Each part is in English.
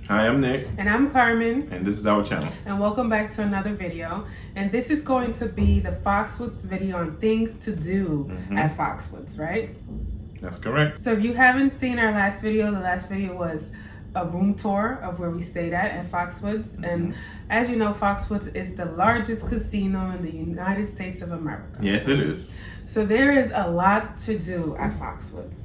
Hi, I'm Nick. And I'm Carmen. And this is our channel. And welcome back to another video. And this is going to be the FOXWOODS video on things to do at FOXWOODS, right? That's correct. So if you haven't seen our last video, the last video was a room tour of where we stayed at FOXWOODS. And as you know, FOXWOODS is the largest casino in the United States of America. Yes, it is. So there is a lot to do at FOXWOODS.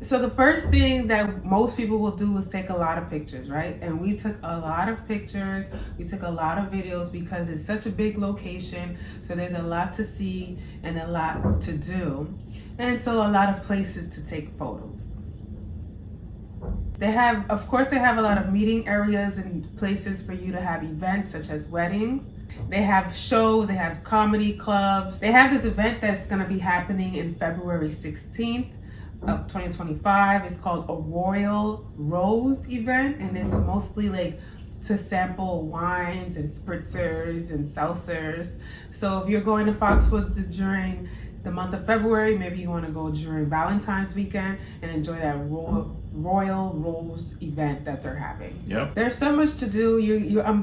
So the first thing that most people will do is take a lot of pictures, right? And we took a lot of pictures, we took a lot of videos because it's such a big location. So there's a lot to see and a lot to do. And so a lot of places to take photos. They have, of course, they have a lot of meeting areas and places for you to have events such as weddings. They have shows, they have comedy clubs. They have this event that's gonna be happening in February 16th. Of 2025. It's called a Royal Rose event, and it's mostly like to sample wines and spritzers and seltzers. So if you're going to FOXWOODS during the month of February, maybe you want to go during Valentine's weekend and enjoy that Royal Rose event that they're having. Yep. There's so much to do.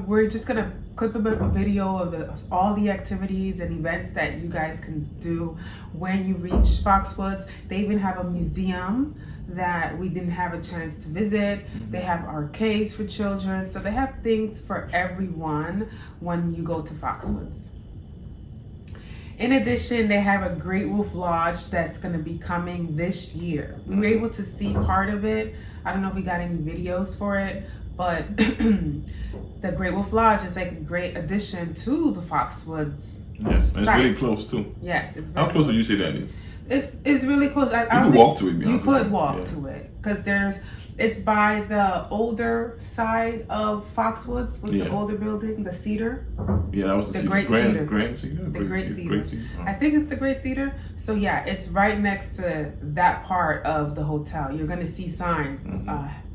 We're just gonna clip a video of all the activities and events that you guys can do when you reach FOXWOODS. They even have a museum that we didn't have a chance to visit. They have arcades for children. So they have things for everyone when you go to FOXWOODS. In addition, they have a Great Wolf Lodge that's going to be coming this year. We were able to see part of it. I don't know if we got any videos for it, but the Great Wolf Lodge is like a great addition to the FOXWOODS. Yes, and it's really close too. Yes, it's very How close would you say that is? It's really close. You could walk to it. You could walk to it because it's by the older side of FOXWOODS. What's the older building? The Cedar. Yeah, that was the Great Cedar. Cedar. The Great Cedar. I think it's the Great Cedar. So yeah, it's right next to that part of the hotel. You're gonna see signs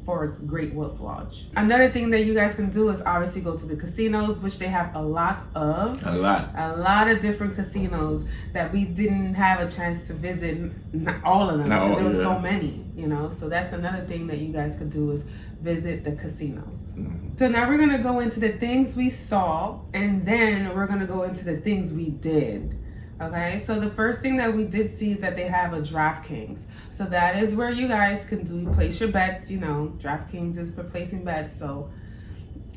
for Great Wolf Lodge. Another thing that you guys can do is obviously go to the casinos, which they have a lot of. A lot of different casinos that we didn't have a chance to visit. Not all of them, because there were so many, you know. So that's another thing that you guys could do is visit the casinos. So now we're gonna go into the things we saw, and then we're gonna go into the things we did. Okay, so the first thing that we did see is that they have a DraftKings. So that is where you guys can place your bets. You know, DraftKings is for placing bets, so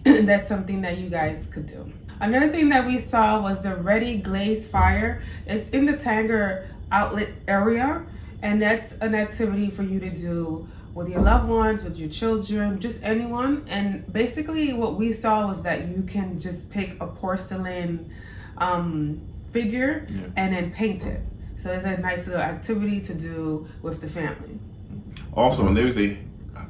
that's something that you guys could do. Another thing that we saw was the Ready Glaze Fire. It's in the Tanger outlet area, and that's an activity for you to do with your loved ones, with your children, just anyone. And basically what we saw was that you can just pick a porcelain figure and then paint it. So it's a nice little activity to do with the family. Also, there's a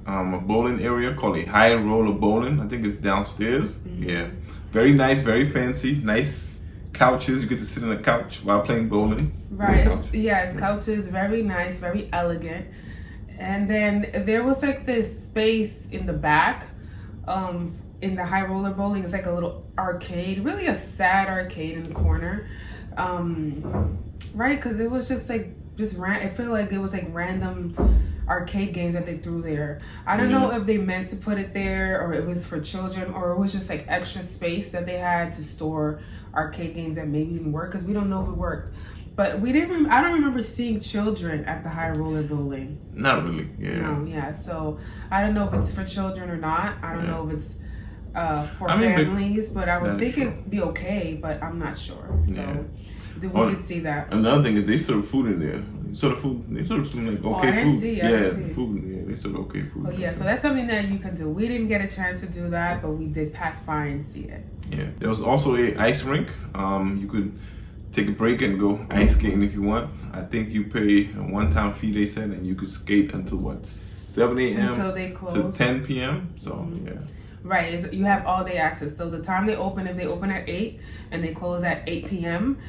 bowling area called a High Roller Bowling. I think it's downstairs. Yeah, very nice, very fancy, nice couches. You get to sit on a couch while playing bowling. Right. It's couches, very nice, very elegant. And then there was like this space in the back in the High Roller Bowling. It's like a little arcade, really a sad arcade in the corner. Right, because it was just like I feel like it was like random arcade games that they threw there. I don't know if they meant to put it there or it was for children or it was just like extra space that they had to store arcade games that maybe didn't work, because we don't know if it worked. But I don't remember seeing children at the High Roller Bowling. Not really, yeah. No, yeah. So I don't know if it's for children or not. I don't know if it's for families, but I would think it'd be okay, but I'm not sure. So we did see that. Another thing is they serve food in there. They serve some like okay food. They serve okay food. Oh yeah, so that's something that you can do. We didn't get a chance to do that, but we did pass by and see it. Yeah, there was also a ice rink. You could take a break and go ice skating if you want. I think you pay a one-time fee, they said, and you could skate until 7 a.m. until they close to 10 p.m. So yeah. Right, you have all day access. So the time they open, if they open at 8 and they close at 8 p.m.,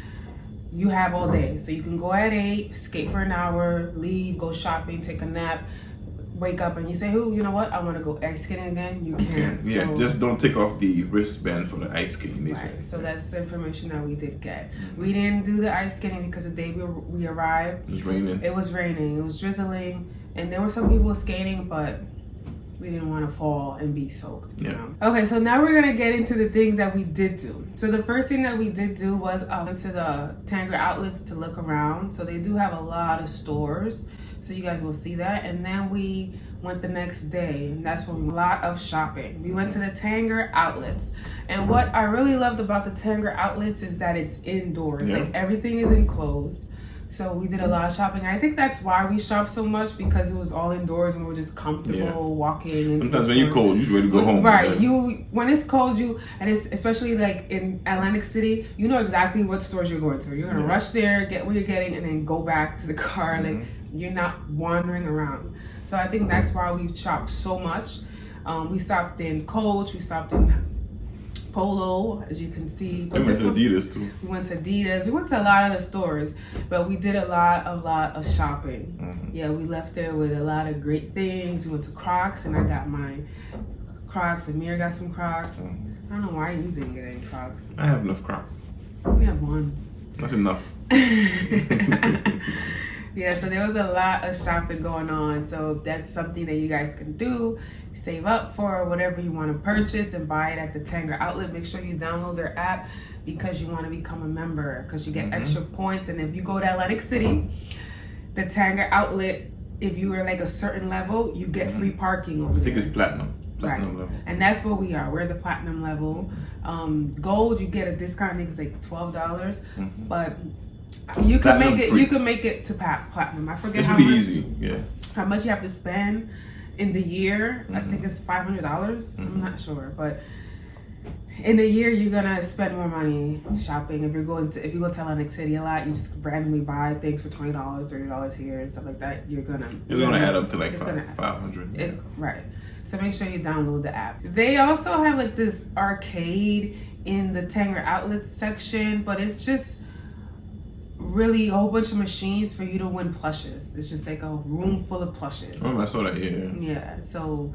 you have all day. So you can go at 8, skate for an hour, leave, go shopping, take a nap, wake up and you say, "Oh, you know what? I want to go ice skating again." You can. Yeah, so, just don't take off the wristband for the ice skating. Right. So that's the information that we did get. We didn't do the ice skating because the day we arrived, it was raining. It was raining. It was drizzling, and there were some people skating, but we didn't want to fall and be soaked. You Yeah. know? Okay, so now we're gonna get into the things that we did do. So the first thing that we did do was went to the Tanger outlets to look around. So they do have a lot of stores, so you guys will see that. And then we went the next day, and that's when we a lot of shopping. We went to the Tanger outlets, and what I really loved about the Tanger outlets is that it's indoors. Yeah. Like everything is enclosed. So we did a lot of shopping. I think that's why we shopped so much, because it was all indoors and we were just comfortable walking. Into sometimes when you're cold, you're ready to go home. Right. When it's cold, and it's especially like in Atlantic City, you know exactly what stores you're going to. You're gonna rush there, get what you're getting, and then go back to the car. Like you're not wandering around. So I think that's why we shopped so much. We stopped in Coach. We stopped in Polo, as you can see. We went to Adidas too. We went to Adidas. We went to a lot of the stores, but we did a lot of shopping. Yeah, we left there with a lot of great things. We went to Crocs, and I got my Crocs. Amir got some Crocs. I don't know why you didn't get any Crocs. I have enough Crocs. We have one. That's enough. Yeah, so there was a lot of shopping going on. So that's something that you guys can do. Save up for whatever you want to purchase and buy it at the Tanger outlet. Make sure you download their app, because you want to become a member, because you get extra points. And if you go to Atlantic City, the Tanger outlet, if you are like a certain level, you get free parking over there. I think it's platinum. Platinum level. And that's what we are. We're the platinum level. Gold, you get a discount. I think it's like $12, but you can Platinum make it. free. You can make it to platinum. I forget It's how really much. easy. Yeah. How much you have to spend in the year. I think it's $500. I'm not sure, but in the year you're gonna spend more money shopping. If you go to Atlantic City a lot, you just randomly buy things for $20, $30 here and stuff like that. It's gonna add up to like 500. It's right. So make sure you download the app. They also have like this arcade in the Tanger outlets section, but it's just really a whole bunch of machines for you to win plushes. It's just like a room full of plushes. Oh, I saw that. Yeah. Yeah, so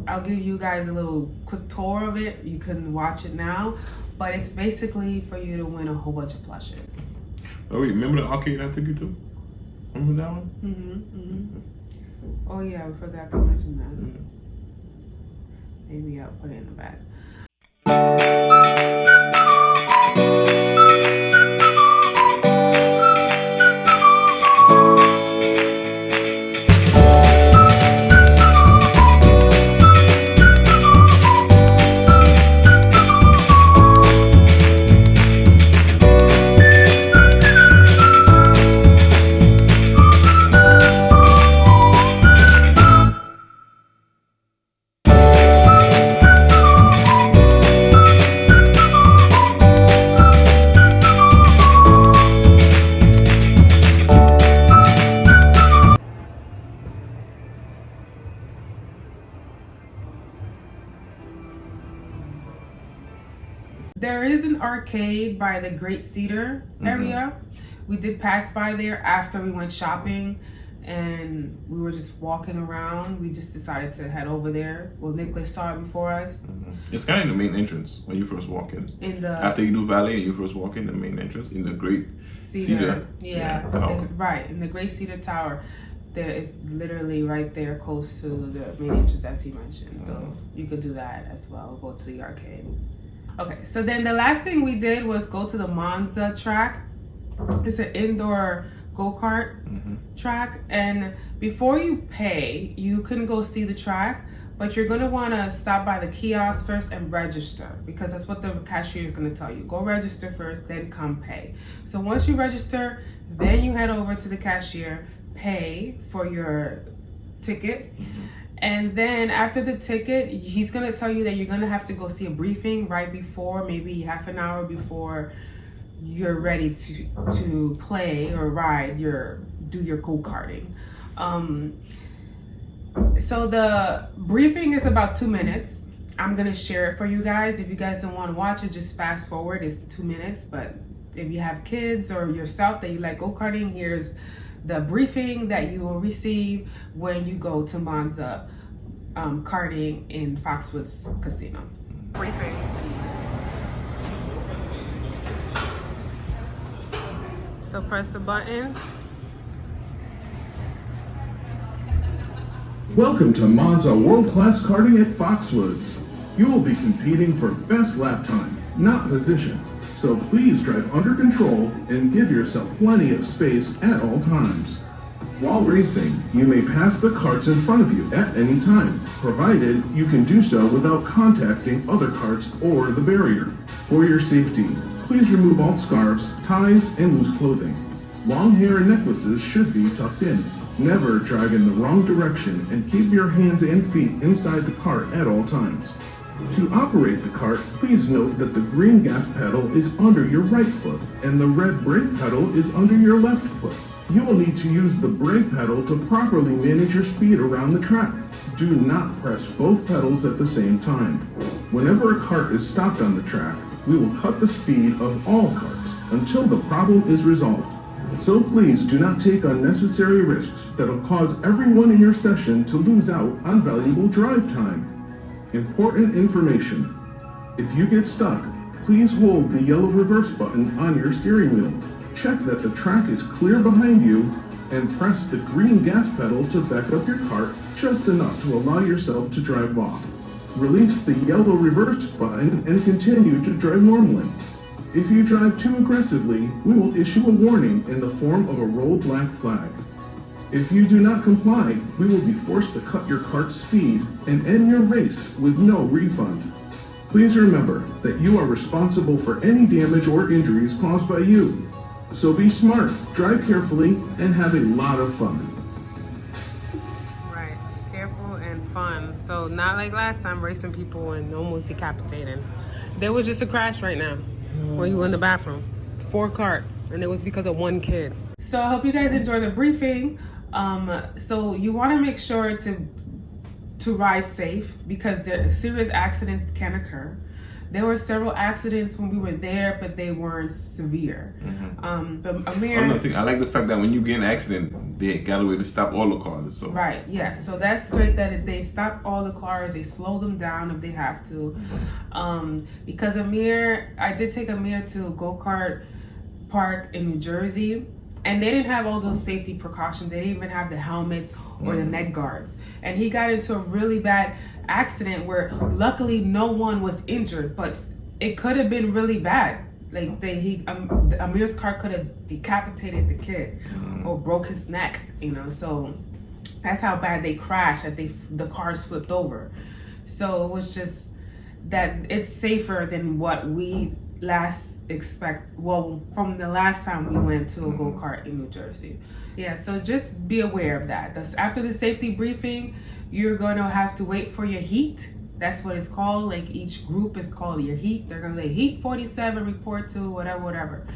I'll give you guys a little quick tour of it. You can watch it now, but it's basically for you to win a whole bunch of plushes. Oh, wait, remember the arcade I took you to? Remember that one? Oh yeah, I forgot to mention that. Maybe I'll put it in the back. There is an arcade by the Great Cedar area. We did pass by there after we went shopping, and we were just walking around. We just decided to head over there. Well, Nicholas saw it before us. It's kind of in the main entrance when you first walk in. After you do valet and you first walk in, the main entrance in the Great Cedar. It's right in the Great Cedar Tower. There is literally right there, close to the main entrance, as he mentioned. So you could do that as well. Go to the arcade. Okay, so then the last thing we did was go to the Monza track. It's an indoor go-kart track, and before you pay, you can go see the track, but you're gonna wanna stop by the kiosk first and register, because that's what the cashier is gonna tell you. Go register first, then come pay. So once you register, then you head over to the cashier, pay for your ticket. And then after the ticket, he's gonna tell you that you're gonna have to go see a briefing right before, maybe half an hour before you're ready to play or do your go-karting. So the briefing is about 2 minutes. I'm gonna share it for you guys. If you guys don't want to watch it, just fast forward. It's 2 minutes. But if you have kids or yourself that you like go-karting, here's the briefing that you will receive when you go to Monza karting in FOXWOODS Casino. Briefing. So press the button. Welcome to Monza World Class Karting at FOXWOODS. You will be competing for best lap time, not position. So please drive under control and give yourself plenty of space at all times. While racing, you may pass the karts in front of you at any time, provided you can do so without contacting other karts or the barrier. For your safety, please remove all scarves, ties, and loose clothing. Long hair and necklaces should be tucked in. Never drive in the wrong direction and keep your hands and feet inside the cart at all times. To operate the cart, please note that the green gas pedal is under your right foot and the red brake pedal is under your left foot. You will need to use the brake pedal to properly manage your speed around the track. Do not press both pedals at the same time. Whenever a cart is stopped on the track, we will cut the speed of all carts until the problem is resolved. So please do not take unnecessary risks that will cause everyone in your session to lose out on valuable drive time. Important information. If you get stuck, please hold the yellow reverse button on your steering wheel. Check that the track is clear behind you and press the green gas pedal to back up your cart just enough to allow yourself to drive off. Release the yellow reverse button and continue to drive normally. If you drive too aggressively, we will issue a warning in the form of a roll black flag. If you do not comply, we will be forced to cut your cart's speed and end your race with no refund. Please remember that you are responsible for any damage or injuries caused by you. So be smart, drive carefully, and have a lot of fun. Right, careful and fun. So not like last time racing people and almost decapitating. There was just a crash right now when you were in the bathroom. 4 carts, and it was because of one kid. So I hope you guys enjoy the briefing. So you want to make sure to ride safe because serious accidents can occur. There were several accidents when we were there, but they weren't severe. But Amir, I like the fact that when you get in an accident, they got a way to stop all the cars. So. Right, yeah. So that's great that they stop all the cars, they slow them down if they have to. Because I did take Amir to a go-kart park in New Jersey, and they didn't have all those safety precautions. They didn't even have the helmets or the neck guards. And he got into a really bad accident where luckily no one was injured, but it could have been really bad. Like Amir's car could have decapitated the kid or broke his neck, so that's how bad they crashed, that the cars flipped over. So it was just that it's safer than what we from the last time we went to a go-kart in New Jersey. Yeah, so just be aware of that. After the safety briefing, you're going to have to wait for your heat. That's what it's called. Like each group is called your heat. They're going to say heat 47, report to whatever.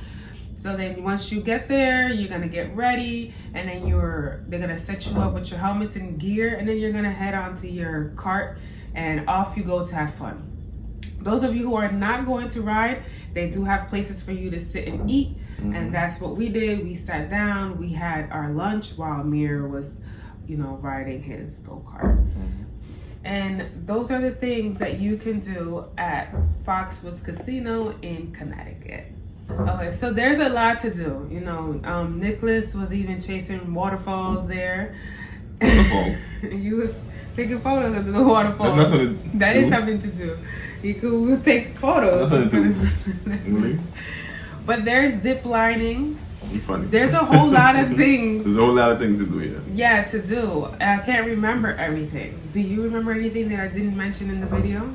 So then once you get there, you're going to get ready, and then they're going to set you up with your helmets and gear, and then you're going to head onto your cart and off you go to have fun. Those of you who are not going to ride, they do have places for you to sit and eat. And that's what we did. We sat down, we had our lunch while Amir was, riding his go-kart. And those are the things that you can do at FOXWOODS Casino in Connecticut. Okay, so there's a lot to do. Nicholas was even chasing waterfalls there. Waterfalls? He was taking photos of the waterfalls. That is something to do. You could take photos. That's something to do. Really? But there's zip lining. You're funny. There's a whole lot of things. There's a whole lot of things to do here. Yeah, to do. I can't remember everything. Do you remember anything that I didn't mention in the video?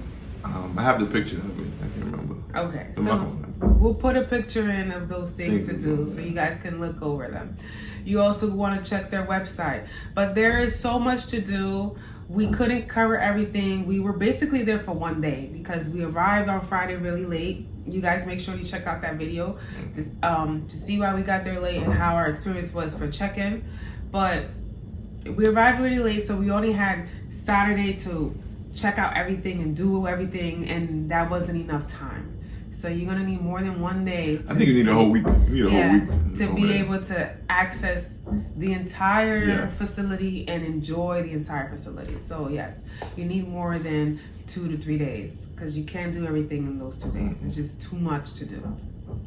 I have the picture of it. I can't remember. Okay, so we'll put a picture in of those things to do so you guys can look over them. You also want to check their website. But there is so much to do. We couldn't cover everything. We were basically there for one day because we arrived on Friday really late. You guys make sure you check out that video to see why we got there late and how our experience was for check-in. But we arrived really late, so we only had Saturday to check out everything and do everything, and that wasn't enough time. So you're gonna need more than one day. I think you need a whole week. You need a whole week to be able to access the entire facility and enjoy the entire facility. So yes, you need more than 2 to 3 days because you can't do everything in those 2 days. It's just too much to do. All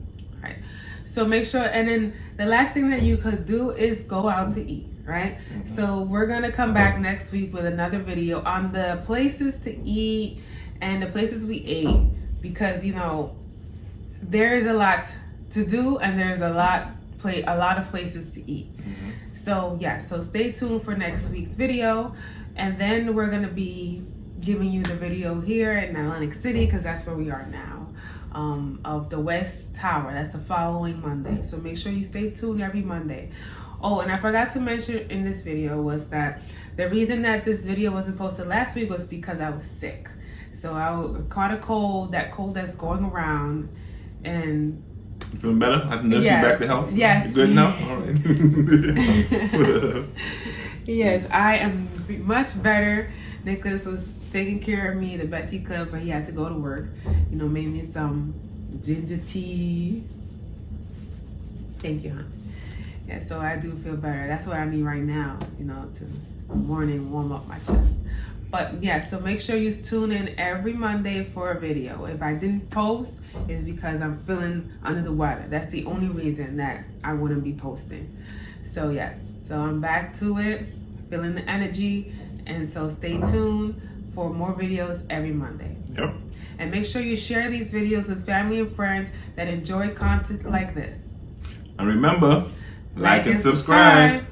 right. So make sure, and then the last thing that you could do is go out to eat. right? So we're gonna come back next week with another video on the places to eat and the places we ate, because you know there is a lot to do and there's a lot of places to eat. So yeah, so stay tuned for next week's video, and then we're gonna be giving you the video here in Atlantic City, because that's where we are now, of the West Tower. That's the following Monday, so make sure you stay tuned every Monday. Oh, and I forgot to mention in this video was that the reason that this video wasn't posted last week was because I was sick. So I caught a cold, that cold that's going around, and you feeling better? I can nurse you back to health? Yes. You good now? All right. Yes, I am much better. Nicholas was taking care of me the best he could, but he had to go to work. You know, made me some ginger tea. Thank you, hon. Yeah, so I do feel better. That's what I need right now, you know, to morning warm up my chest. But yeah, so make sure you tune in every Monday for a video. If I didn't post, it's because I'm feeling under the weather. That's the only reason that I wouldn't be posting. So yes, so I'm back to it, feeling the energy, and so stay tuned for more videos every Monday. Yep. And make sure you share these videos with family and friends that enjoy content like this. And remember, like and subscribe.